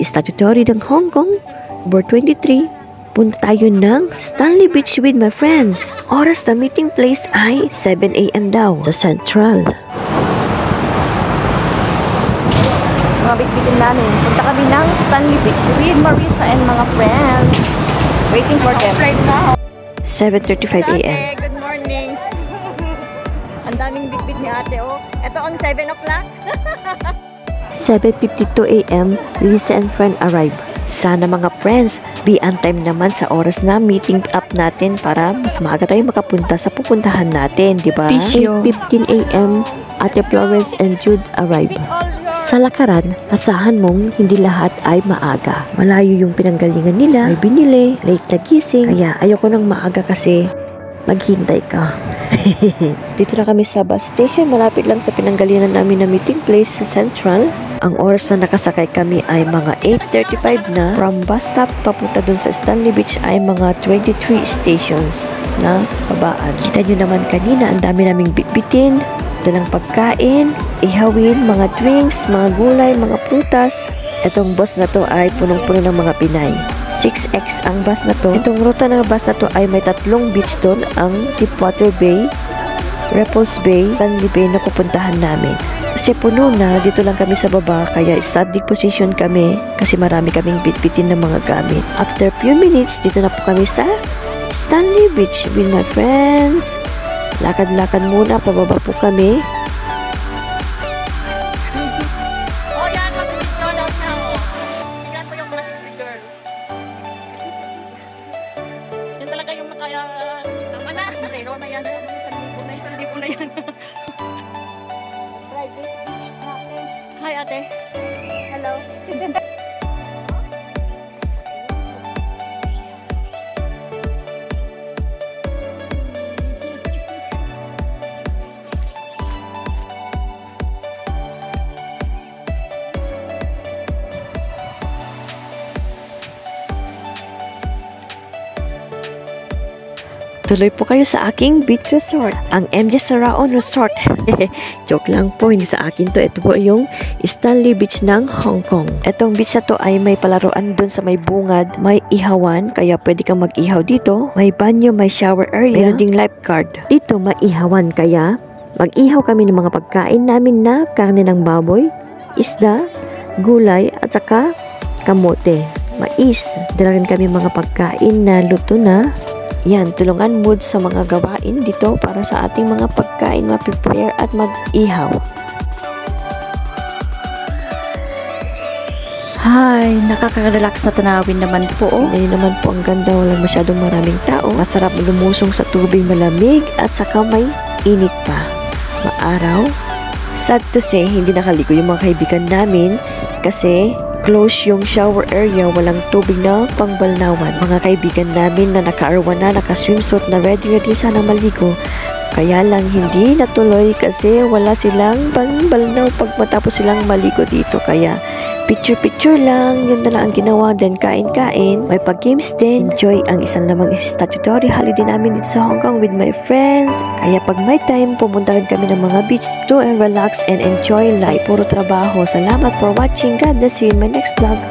statutory ng Hong Kong, October 23, punta tayo ng Stanley Beach with my friends. Oras na meeting place ay 7 AM daw sa Central. Mga bitbitin namin, punta kami ng Stanley Beach with Marisa and mga friends. Waiting for them. Right now. 7:35 AM. Good morning. Ang daming bitbit ni ate, oh. Ito ang 7 o'clock. 7:52 AM, Lisa and friend arrive. Sana mga friends, be on time naman sa oras na meeting up natin para mas maaga tayo makapunta sa pupuntahan natin, di ba? 8:15 AM, Ate Florence and Jude arrive. Sa lakaran, asahan mong hindi lahat ay maaga. Malayo yung pinanggalingan nila, may binili, late na gising, kaya ayoko nang maaga kasi maghintay ka. Dito na kami sa bus station, malapit lang sa pinanggalingan namin na meeting place sa Central. Ang oras na nakasakay kami ay mga 8:35 na. From bus stop papunta dun sa Stanley Beach ay mga 23 stations na babaan. Kita nyo naman kanina, ang dami naming bitbitin, dalang pagkain, ihawin, mga drinks, mga gulay, mga prutas. Itong bus na to ay punong-puno ng mga Pinay. 6X ang bus na to. Itong ruta ng bus na to ay may 3 beach doon, ang Deepwater Bay, Repulse Bay, Stanley Bay na pupuntahan namin. Kasi puno na, dito lang kami sa baba, kaya standing position kami kasi marami kaming bitbitin ng mga gamit. After few minutes, dito na po kami sa Stanley Beach with my friends. Lakad-lakad muna, pababa po kami. Oh, yan. Mag-video daw siya, oh. Tingnan po yung mga 60 girl. Yan talaga yung makaya... Tama na. Meron na yan. Isang libo na yan. Private beach natin. Hi, ate. Hello. Tuloy po kayo sa aking beach resort, ang MJ Saraon Resort. Joke lang po, hindi sa akin to. Ito po yung Stanley Beach ng Hong Kong. Itong beach na to ay may palaruan dun sa may bungad, may ihawan, kaya pwede kang mag-ihaw dito. May banyo, may shower area, meron ding lifeguard. Dito maihawan, kaya mag-ihaw kami ng mga pagkain namin na karne ng baboy, isda, gulay, at saka kamote, mais. Dala rin kami mga pagkain na luto na. Yan, tulungan mood sa mga gawain dito para sa ating mga pagkain ma-prepare at mag-ihaw. Hi, nakaka-relax na tanawin naman po. Hindi naman po ang ganda, walang masyadong maraming tao. Masarap lumusong sa tubig malamig at saka may init pa. Maaraw. Sad to say, hindi nakaligo yung mga kaibigan namin kasi close yung shower area, walang tubig na pangbalnawan. Mga kaibigan namin na naka-arwan na, naka-swimsuit na ready sana maligo. Kaya lang hindi natuloy kasi wala silang pangbalnaw pag matapos silang maligo dito. Kaya picture-picture lang, yun na lang ang ginawa. Then kain-kain, may pag-games din. Enjoy ang isang lamang statutory holiday namin dito sa Hong Kong with my friends. Kaya pag may time, pumunta rin kami ng mga beach to and relax and enjoy life. Puro trabaho. Salamat for watching. God bless you in my next vlog.